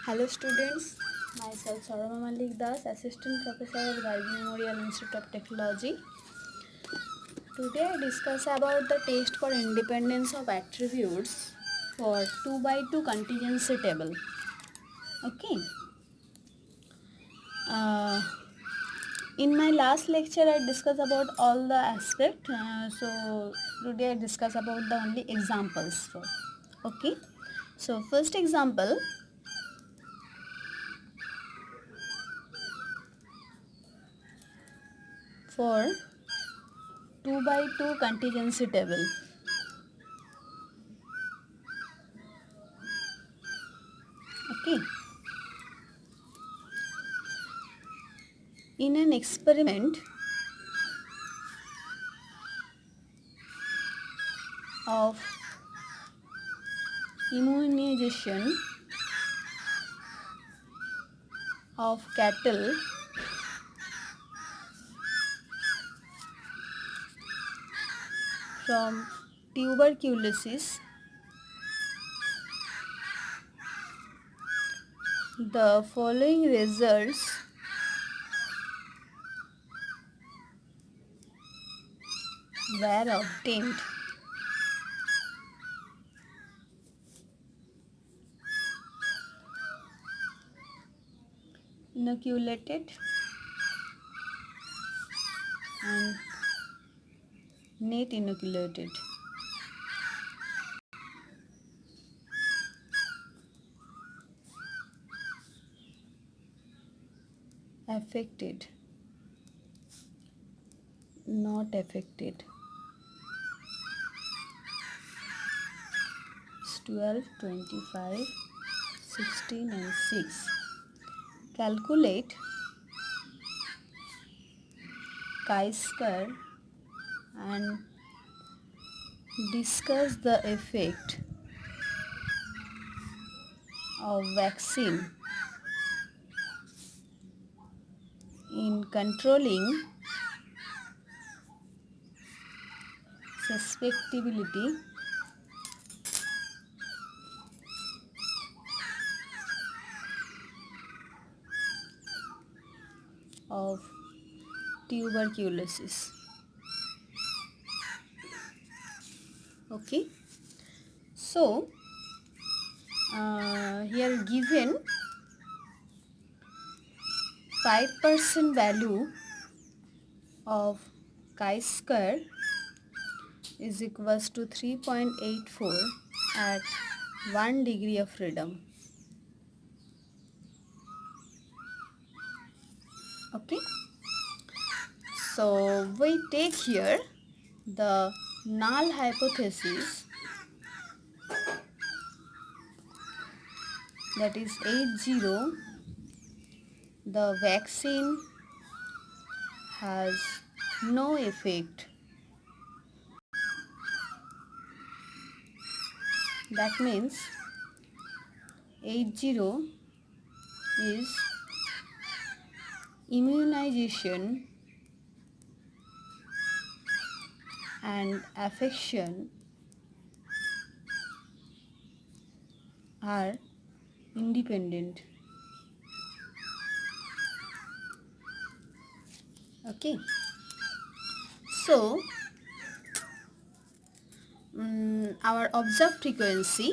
Hello students, myself Sarama Malik, Assistant Professor of Gargi Memorial Institute of Technology. Today I discuss about the test for independence of attributes for 2 by 2 contingency table. Okay. In my last lecture I discussed about all the aspect. So today I discuss about the only examples. Okay. So first example. For 2 by 2 contingency table. Okay. In an experiment of immunization of cattle from tuberculosis, the following results were obtained. Inoculated and net inoculated. Affected, not affected. 12, 25, 16 and 6. Calculate chi-square and discuss the effect of vaccine in controlling susceptibility of tuberculosis. Okay, so here given 5% value of chi-square is equals to 3.84 at 1 degree of freedom. Okay, so we take here the null hypothesis, that is 80, the vaccine has no effect. That means 80 is immunization and affection are independent. Okay, so our observed frequency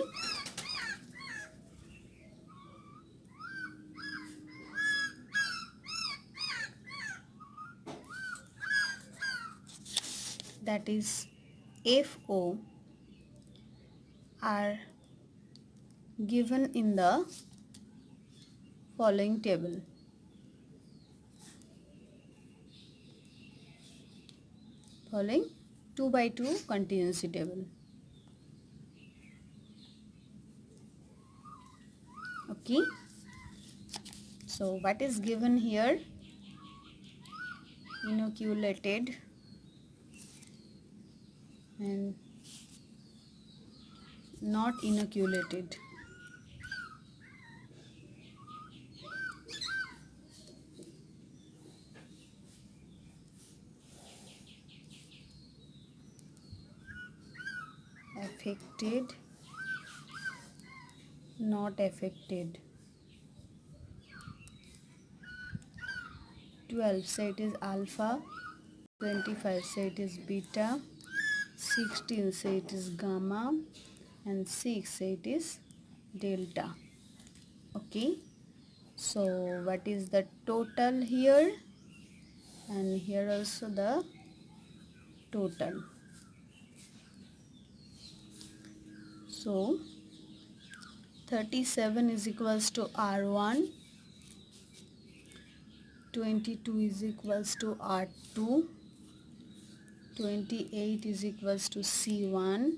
that is FO are given in the following table. Following 2 by 2 contingency table. Okay, so what is given here? Inoculated and not inoculated. Affected, not affected. 12 say it is alpha, 25 say it is beta, 16 say it is gamma, and 6 say it is delta. Okay, so what is the total here, and here also the total. So 37 is equals to R1, 22 is equals to R2, 28 is equals to C1,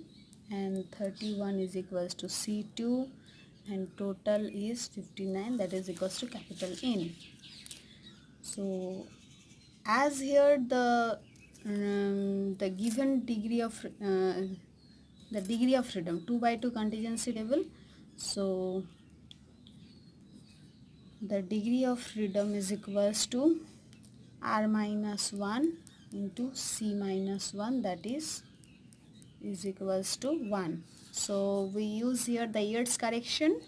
and 31 is equals to C2, and total is 59, that is equals to capital N. So as here the given degree of the degree of freedom 2 by 2 contingency table, so the degree of freedom is equals to R minus 1 into C minus 1, that is equals to 1. So we use here the Yates correction.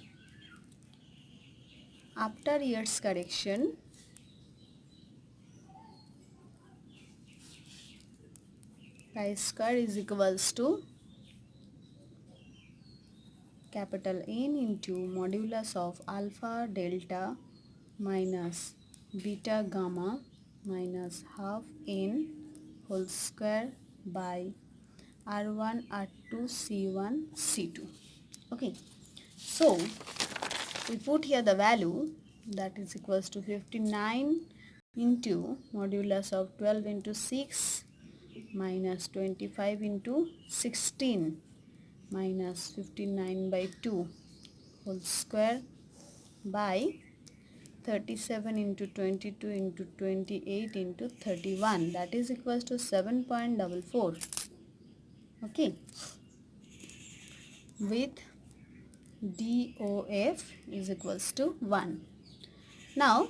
After Yates correction, chi-square is equals to capital N into modulus of alpha delta minus beta gamma minus half n whole square by R1, R2, C1, C2. Okay, so we put here the value, that is equals to 59 into modulus of 12 into 6 minus 25 into 16 minus 59 by 2 whole square by 37 into 22 into 28 into 31, that is equals to 7.44. Okay, with DOF is equals to 1. Now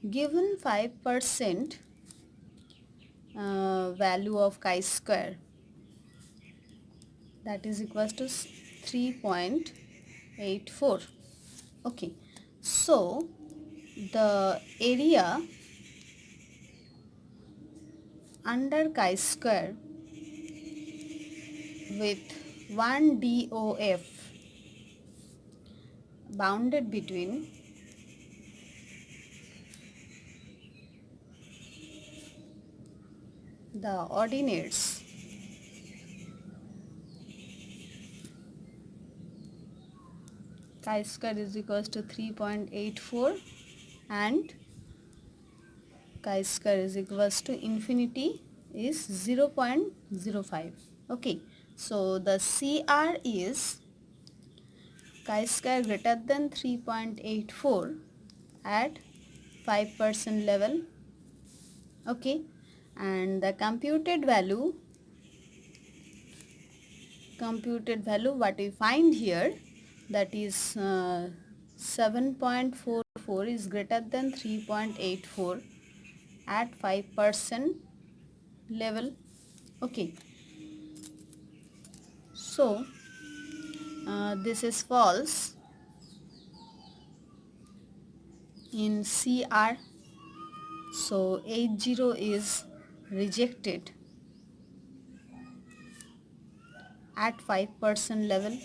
given 5% value of chi-square, that is equals to 3.84. Okay, so the area under chi-square with 1 DOF bounded between the ordinates chi-square is equals to 3.84 and chi-square is equals to infinity is 0.05. Okay, so the CR is chi-square greater than 3.84 at 5% level. Okay, and the computed value what we find here, that is 7.44 is greater than 3.84 at 5% level. Okay, so this is false in CR, so 80 is rejected at 5% level.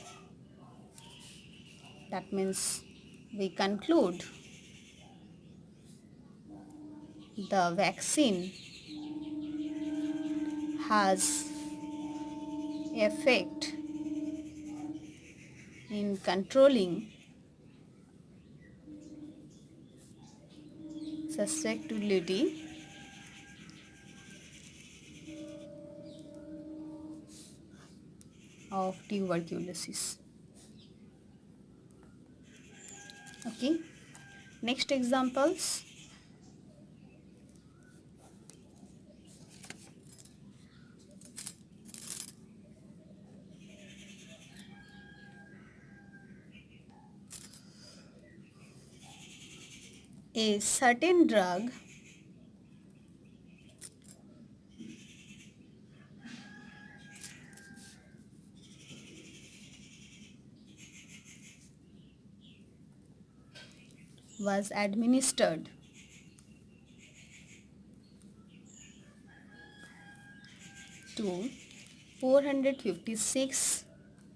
That means we conclude the vaccine has effect in controlling susceptibility of tuberculosis. Okay, next examples. A certain drug was administered to 456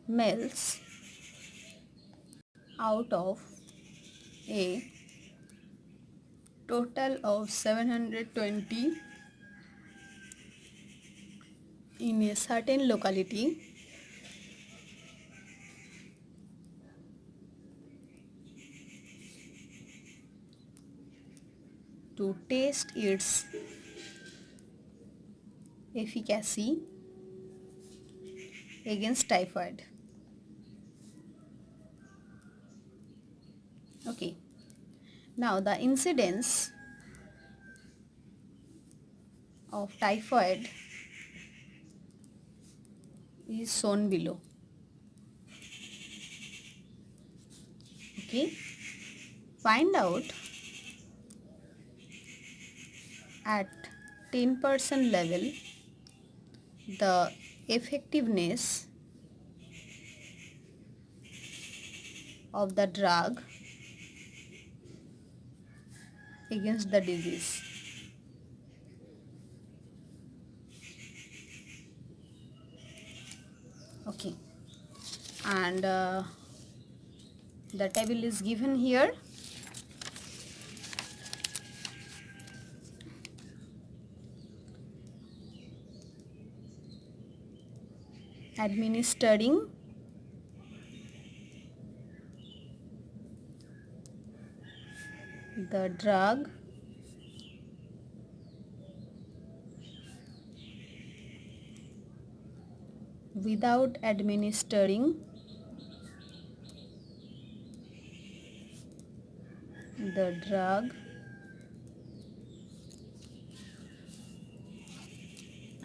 males out of a total of 720 in a certain locality to test its efficacy against typhoid. Okay, now the incidence of typhoid is shown below. Okay, find out at 10% level the effectiveness of the drug against the disease. Okay, and the table is given here. Administering the drug without administering the drug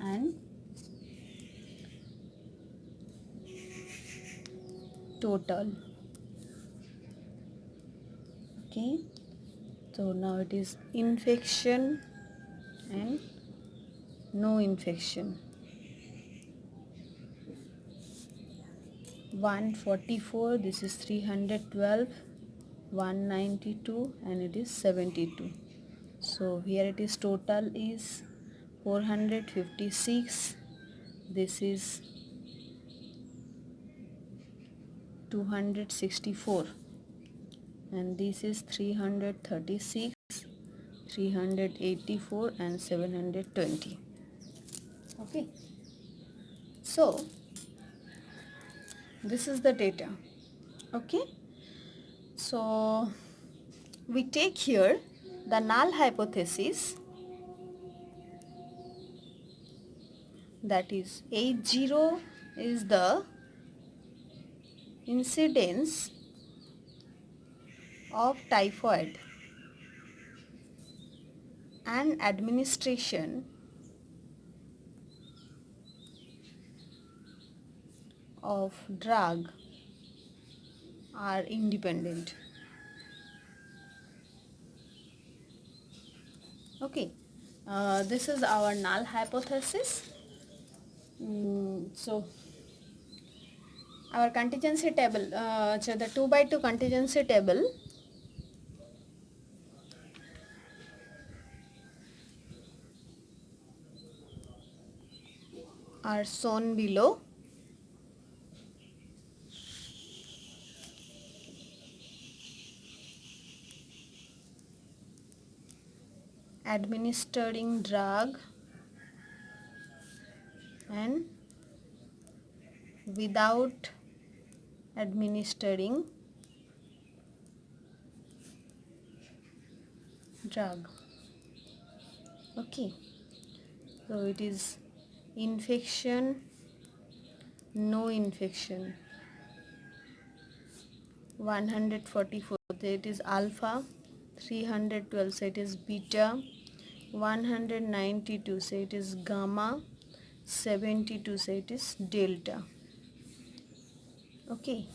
and total. Okay, so now it is infection and no infection. 144, this is 312, 192, and it is 72. So here it is total is 456, this is 264, and this is 336, 384, and 720. Okay, so this is the data. Okay, so we take here the null hypothesis, that is H0 is the incidence of typhoid and administration of drug are independent. Okay, this is our null hypothesis. So our contingency table, so the 2 by 2 contingency table are shown below. Administering drug and without administering drug. Okay, so it is infection, no infection. 144, so it is alpha. 312, so it is beta. 192, so it is gamma. 72, so it is delta. Okay,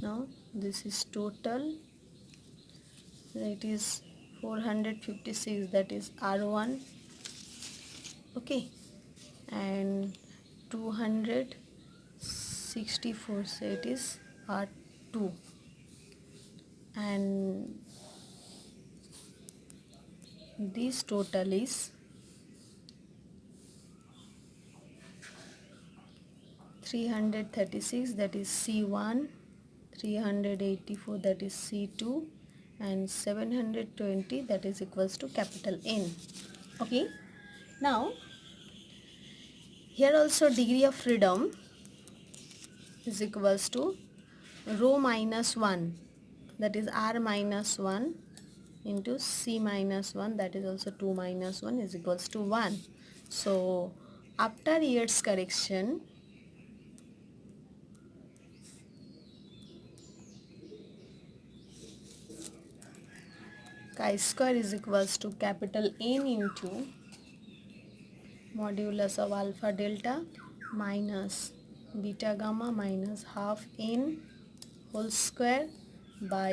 now this is total, it is 456, that is R1. Okay, and 264, so it is R2, and this total is 336, that is C1, 384, that is C2, and 720, that is equals to capital N. Okay, now here also degree of freedom is equals to rho minus 1, that is R minus 1 into C minus 1, that is also 2 minus 1, is equals to 1. So after Yeats correction, chi-square is equals to capital N into modulus of alpha delta minus beta gamma minus half n whole square by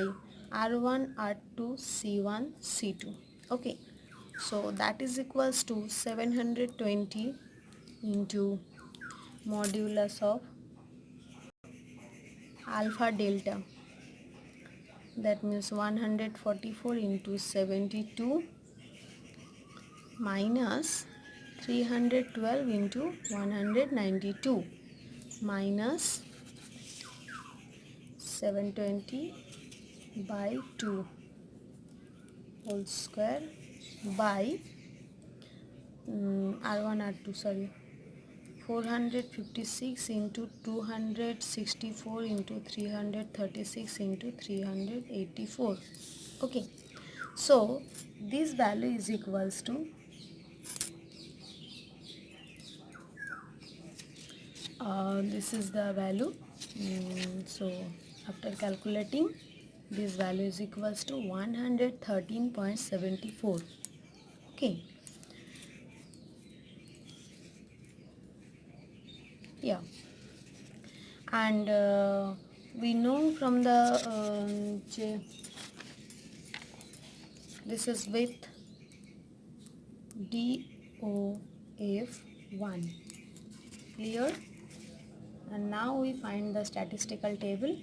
R1, R2, C1, C2. Okay, so that is equals to 720 into modulus of alpha delta, that means 144 into 72 minus 312 into 192 minus 720 by 2 whole square by R1, R2, sorry, 456 into 264 into 336 into 384. Okay, so this value is equals to this is the value. So after calculating, this value is equals to 113.74. Okay, yeah, and we know from the this is with DOF1, clear. And now we find the statistical table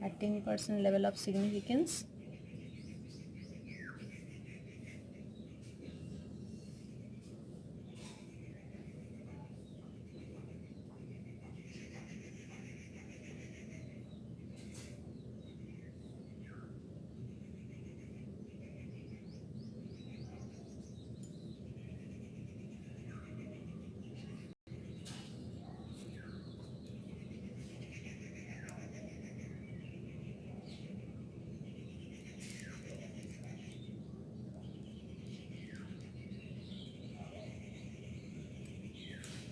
at 10% level of significance.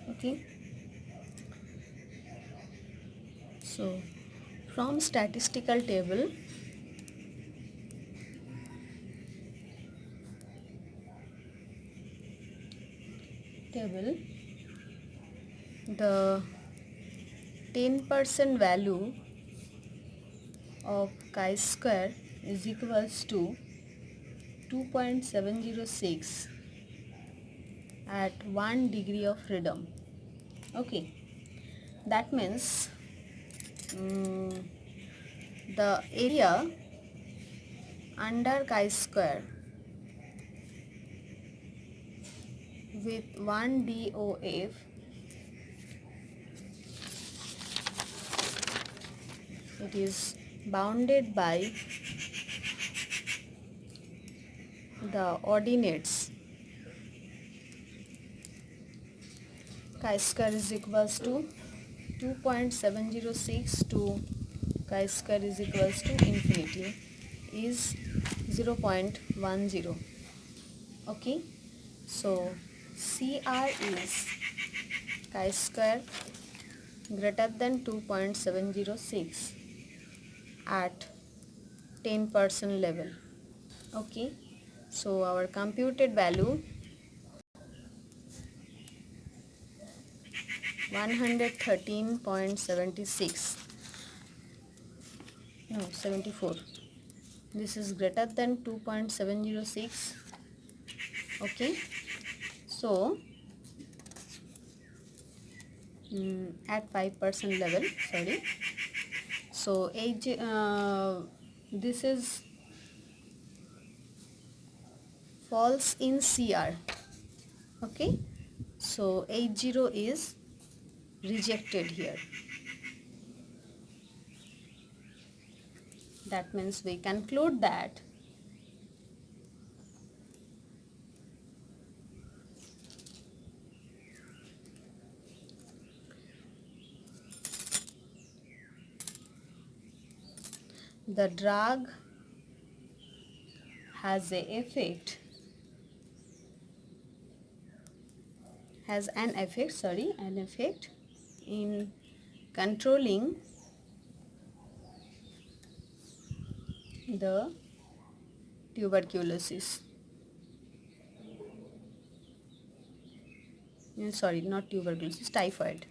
Okay, so from statistical table, the 10% value of chi-square is equals to 2.706 at 1 degree of freedom. Okay, that means the area under chi-square with 1 DOF it is bounded by the ordinates chi-square is equals to 2.706 to chi-square is equals to infinity is 0.10. Okay, so CR is chi-square greater than 2.706 at 10% level. Okay, so our computed value 113.76, no 74, this is greater than 2.706. Okay, so at 5% level, sorry, so age this is falls in CR. Okay, so H0 is rejected here. That means we conclude that the drug has an effect in controlling the tuberculosis. Sorry, not tuberculosis, typhoid.